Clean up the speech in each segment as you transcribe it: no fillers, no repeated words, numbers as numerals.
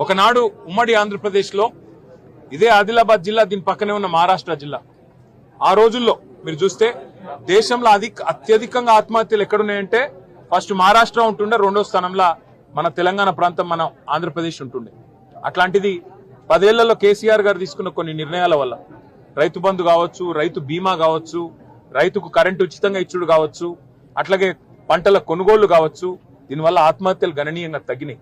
ఒకనాడు ఉమ్మడి ఆంధ్రప్రదేశ్లో ఇదే ఆదిలాబాద్ జిల్లా, దీని పక్కనే ఉన్న మహారాష్ట్ర జిల్లా, ఆ రోజుల్లో మీరు చూస్తే దేశంలో అత్యధికంగా ఆత్మహత్యలు ఎక్కడున్నాయంటే ఫస్ట్ మహారాష్ట్ర ఉంటుండే, రెండో స్థానంలో మన తెలంగాణ ప్రాంతం, మన ఆంధ్రప్రదేశ్ ఉంటుండే. అట్లాంటిది 10 ఏళ్లలో కేసీఆర్ గారు తీసుకున్న కొన్ని నిర్ణయాల వల్ల, రైతు బంధు కావచ్చు, రైతు బీమా కావచ్చు, రైతుకు కరెంటు ఉచితంగా ఇచ్చుడు కావచ్చు, అట్లాగే పంటల కొనుగోళ్లు కావచ్చు, దీనివల్ల ఆత్మహత్యలు గణనీయంగా తగ్గినాయి,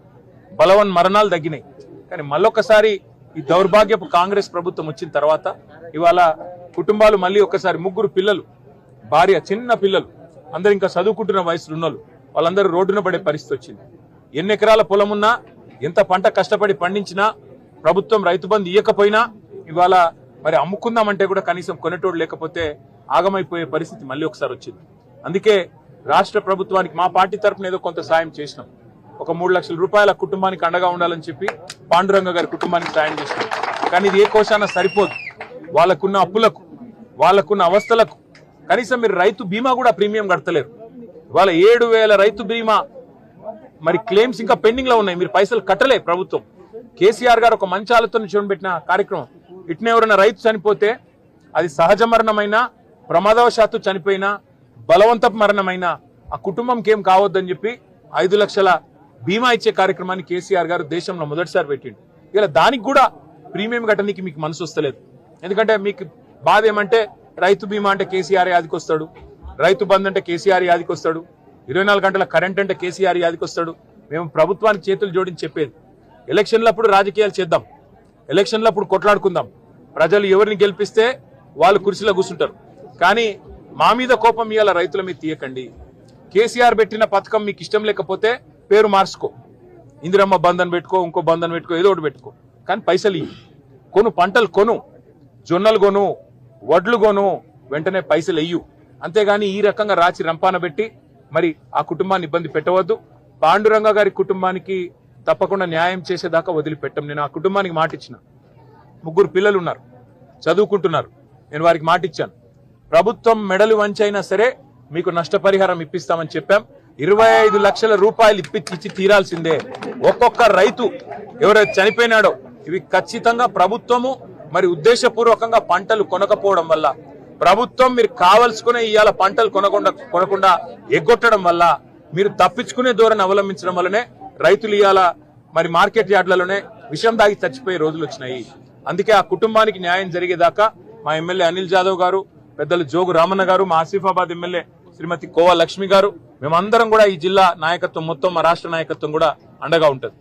బలవన్ మరణాలు తగ్గినాయి. కానీ మళ్ళొక్కసారి ఈ దౌర్భాగ్యపు కాంగ్రెస్ ప్రభుత్వం వచ్చిన తర్వాత ఇవాళ కుటుంబాలు మళ్ళీ ఒక్కసారి 3 పిల్లలు, భార్య, చిన్న పిల్లలు, అందరు ఇంకా చదువుకుంటున్న వయసులో ఉన్నోళ్ళు, వాళ్ళందరూ రోడ్డున పడే పరిస్థితి వచ్చింది. ఎన్ని ఎకరాల పొలం ఉన్నా, ఎంత పంట కష్టపడి పండించినా, ప్రభుత్వం రైతు బంధు ఇవ్వకపోయినా ఇవాళ మరి అమ్ముకుందామంటే కూడా కనీసం కొనేటోడు లేకపోతే ఆగమైపోయే పరిస్థితి మళ్ళీ ఒకసారి వచ్చింది. అందుకే రాష్ట్ర ప్రభుత్వానికి మా పార్టీ తరఫున ఏదో కొంత సాయం చేసినాం. ఒక 3 లక్షల రూపాయల కుటుంబానికి అండగా ఉండాలని చెప్పి పాండురంగ గారి కుటుంబానికి సాయం చేసినాం. కానీ ఇది ఏ కోశాన సరిపోదు. వాళ్ళకున్న అప్పులకు, వాళ్ళకున్న అవస్థలకు కనీసం మీరు రైతు బీమా కూడా ప్రీమియం కడతలేరు. వాళ్ళ 7,000 రైతు బీమా మరి క్లెయిమ్స్ ఇంకా పెండింగ్ లో ఉన్నాయి, మీరు పైసలు కట్టలే ప్రభుత్వం. కేసీఆర్ గారు ఒక మంచి ఆలోచన చూడబెట్టిన కార్యక్రమం, ఇట్నే ఎవరైనా రైతు చనిపోతే అది సహజ మరణమైనా, ప్రమాదవశాత్తు చనిపోయినా, బలవంతపు మరణమైనా ఆ కుటుంబంకి ఏం కావద్దని చెప్పి 5 లక్షల బీమా ఇచ్చే కార్యక్రమాన్ని కేసీఆర్ గారు దేశంలో మొదటిసారి పెట్టిండు. ఇలా దానికి కూడా ప్రీమియం కట్టడానికి మీకు మనసు వస్తలేదు. ఎందుకంటే మీకు బాధ ఏమంటే రైతు బీమా అంటే కేసీఆర్ యాదికి వస్తాడు, రైతు బంధు అంటే కేసీఆర్ యాదికి వస్తాడు, 24 గంటల కరెంట్ అంటే కేసీఆర్ యాదికి వస్తాడు. మేము ప్రభుత్వానికి చేతులు జోడించి చెప్పేది, ఎలక్షన్లప్పుడు రాజకీయాలు చేద్దాం, ఎలక్షన్లప్పుడు కొట్లాడుకుందాం, ప్రజలు ఎవరిని గెలిపిస్తే వాళ్ళు కుర్చీలో కూర్చుంటారు. కానీ మా మీద కోపం ఇవాళ రైతుల మీద తీయకండి. కేసీఆర్ పెట్టిన పథకం మీకు ఇష్టం లేకపోతే పేరు మార్చుకో, ఇందిరమ్మ బంధన్ పెట్టుకో, ఇంకో బంధన్ పెట్టుకో, ఏదో ఒకటి పెట్టుకో, కానీ పైసలు ఇవ్వు. కొను, పంటలు కొను, జొన్నలు కొను, వడ్లు కొను, వెంటనే పైసలు వెయ్యు. అంతేగాని ఈ రకంగా రాచి రంపాన పెట్టి మరి ఆ కుటుంబాన్ని ఇబ్బంది పెట్టవద్దు. పాండురంగ గారి కుటుంబానికి తప్పకుండా న్యాయం చేసేదాకా వదిలిపెట్టం. నేను ఆ కుటుంబానికి మాట ఇచ్చిన, 3 పిల్లలు ఉన్నారు, చదువుకుంటున్నారు. నేను వారికి మాట ఇచ్చాను, ప్రభుత్వం మెడలు వంచైనా సరే మీకు నష్టపరిహారం ఇప్పిస్తామని చెప్పాం. 25 లక్షల రూపాయలు ఇచ్చి తీరాల్సిందే. ఒక్కొక్క రైతు ఎవరైతే చనిపోయినాడో ఇవి ఖచ్చితంగా ప్రభుత్వము మరి ఉద్దేశపూర్వకంగా పంటలు కొనకపోవడం వల్ల, ప్రభుత్వం మీరు కావలసుకునే ఇవాళ పంటలు కొనకుండా ఎగ్గొట్టడం వల్ల, మీరు తప్పించుకునే ధోరణి అవలంబించడం వల్లనే రైతులు ఇవాళ మరి మార్కెట్ యార్డ్లలోనే విషం దాగి చచ్చిపోయే రోజులు వచ్చినాయి. అందుకే ఆ కుటుంబానికి న్యాయం జరిగేదాకా మా ఎమ్మెల్యే అనిల్ జాదవ్ గారు, పెద్దలు జోగు రామన్న గారు, మా ఆసిఫాబాద్ ఎమ్మెల్యే శ్రీమతి కోవా లక్ష్మి గారు, మేమందరం కూడా ఈ జిల్లా నాయకత్వం మొత్తం, మా రాష్ట్ర నాయకత్వం కూడా అండగా ఉంటుంది.